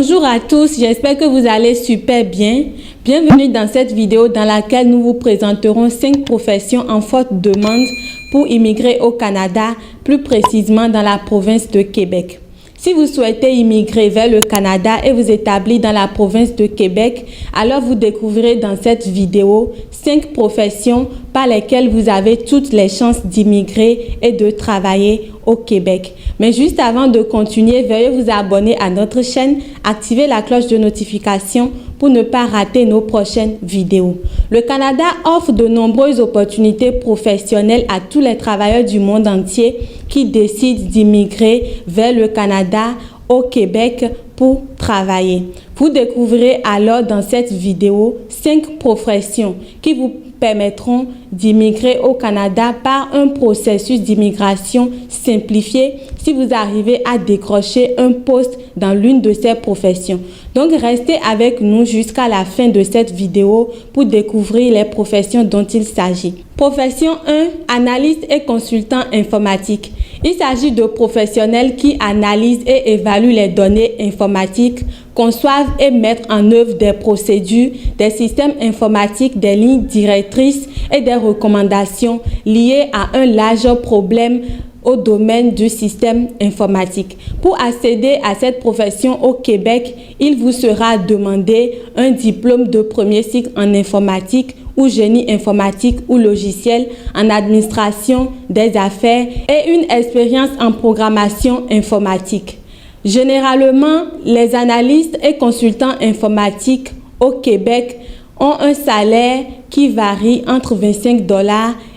Bonjour à tous, j'espère que vous allez super bien. Bienvenue dans cette vidéo dans laquelle nous vous présenterons 5 professions en forte demande pour immigrer au Canada, plus précisément dans la province de Québec. Si vous souhaitez immigrer vers le Canada et vous établir dans la province de Québec, alors vous découvrirez dans cette vidéo 5 professions par lesquelles vous avez toutes les chances d'immigrer et de travailler au Québec. Mais juste avant de continuer, veuillez vous abonner à notre chaîne, activer la cloche de notification pour ne pas rater nos prochaines vidéos. Le Canada offre de nombreuses opportunités professionnelles à tous les travailleurs du monde entier qui décident d'immigrer vers le Canada au Québec pour travailler. Vous découvrirez alors dans cette vidéo 5 professions qui vous permettront d'immigrer au Canada par un processus d'immigration simplifié si vous arrivez à décrocher un poste dans l'une de ces professions. Donc, restez avec nous jusqu'à la fin de cette vidéo pour découvrir les professions dont il s'agit. Profession 1, analyste et consultant informatique. Il s'agit de professionnels qui analysent et évaluent les données informatiques, conçoivent et mettent en œuvre des procédures, des systèmes informatiques, des lignes directrices et des recommandations liées à un large problème au domaine du système informatique. Pour accéder à cette profession au Québec, il vous sera demandé un diplôme de premier cycle en informatique ou génie informatique ou logiciel, en administration des affaires et une expérience en programmation informatique. Généralement, les analystes et consultants informatiques au Québec ont un salaire qui varie entre 25 $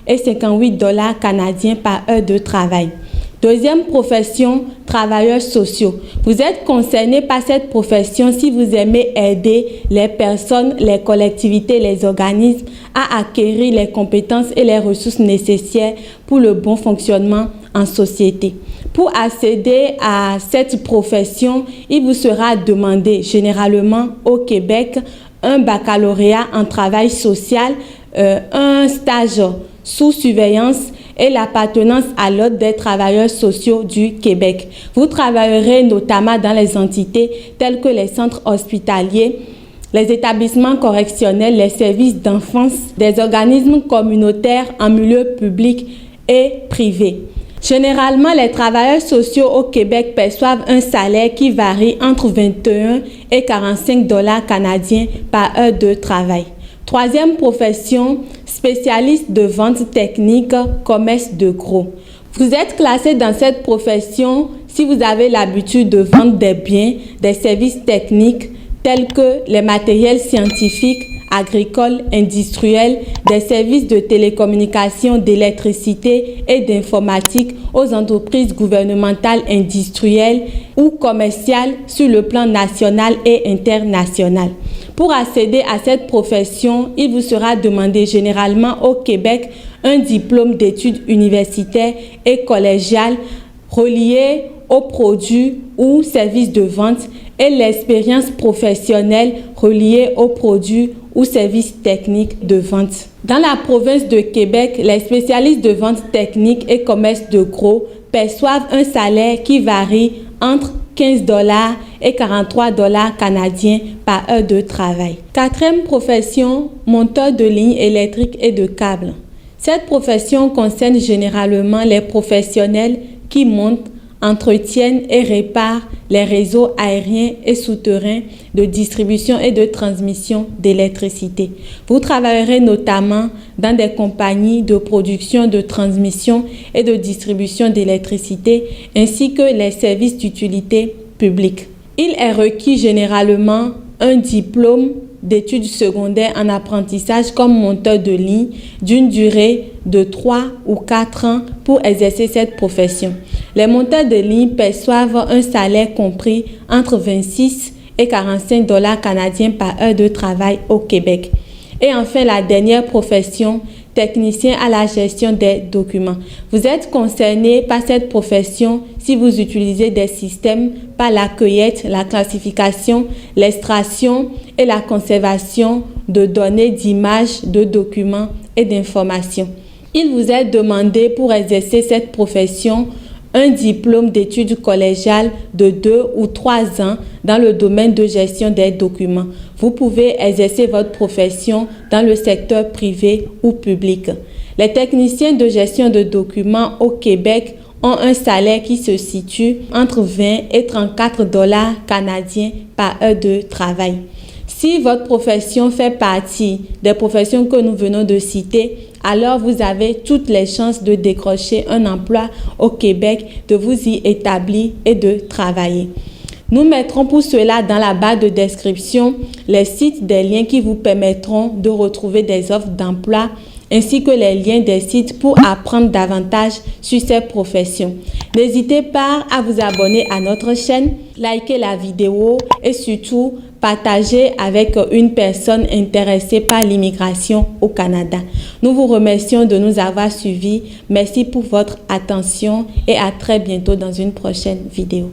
et 58 $ canadiens par heure de travail. Deuxième profession, travailleurs sociaux. Vous êtes concerné par cette profession si vous aimez aider les personnes, les collectivités, les organismes à acquérir les compétences et les ressources nécessaires pour le bon fonctionnement en société. Pour accéder à cette profession, il vous sera demandé généralement au Québec un baccalauréat en travail social, un stage sous surveillance et l'appartenance à l'Ordre des travailleurs sociaux du Québec. Vous travaillerez notamment dans les entités telles que les centres hospitaliers, les établissements correctionnels, les services d'enfance, des organismes communautaires en milieu public et privé. Généralement, les travailleurs sociaux au Québec perçoivent un salaire qui varie entre 21 et 45 $ canadiens par heure de travail. Troisième profession, spécialiste de vente technique, commerce de gros. Vous êtes classé dans cette profession si vous avez l'habitude de vendre des biens, des services techniques tels que les matériels scientifiques, agricoles, industriels, des services de télécommunications, d'électricité et d'informatique aux entreprises gouvernementales, industrielles ou commerciales sur le plan national et international. Pour accéder à cette profession, il vous sera demandé généralement au Québec un diplôme d'études universitaires et collégiales relié aux produits ou services de vente et l'expérience professionnelle reliée aux produits ou services techniques de vente. Dans la province de Québec, les spécialistes de vente technique et commerce de gros perçoivent un salaire qui varie entre 15 $ et 43 $ canadiens par heure de travail. Quatrième profession, monteur de lignes électriques et de câbles. Cette profession concerne généralement les professionnels qui montent, entretiennent et réparent les réseaux aériens et souterrains de distribution et de transmission d'électricité. Vous travaillerez notamment dans des compagnies de production, de transmission et de distribution d'électricité ainsi que les services d'utilité publique. Il est requis généralement un diplôme d'études secondaires en apprentissage comme monteur de ligne d'une durée de 3 ou 4 ans pour exercer cette profession. Les monteurs de ligne perçoivent un salaire compris entre 26 et 45 $ canadiens par heure de travail au Québec. Et enfin, la dernière profession, technicien à la gestion des documents. Vous êtes concerné par cette profession si vous utilisez des systèmes par la cueillette, la classification, l'extraction et la conservation de données, d'images, de documents et d'informations. Il vous est demandé pour exercer cette profession un diplôme d'études collégiales de 2 ou 3 ans dans le domaine de gestion des documents. Vous pouvez exercer votre profession dans le secteur privé ou public. Les techniciens de gestion de documents au Québec ont un salaire qui se situe entre 20 et 34 $ canadiens par heure de travail. Si votre profession fait partie des professions que nous venons de citer, alors vous avez toutes les chances de décrocher un emploi au Québec, de vous y établir et de travailler. Nous mettrons pour cela dans la barre de description les sites des liens qui vous permettront de retrouver des offres d'emploi ainsi que les liens des sites pour apprendre davantage sur ces professions. N'hésitez pas à vous abonner à notre chaîne, liker la vidéo et surtout partager avec une personne intéressée par l'immigration au Canada. Nous vous remercions de nous avoir suivis. Merci pour votre attention et à très bientôt dans une prochaine vidéo.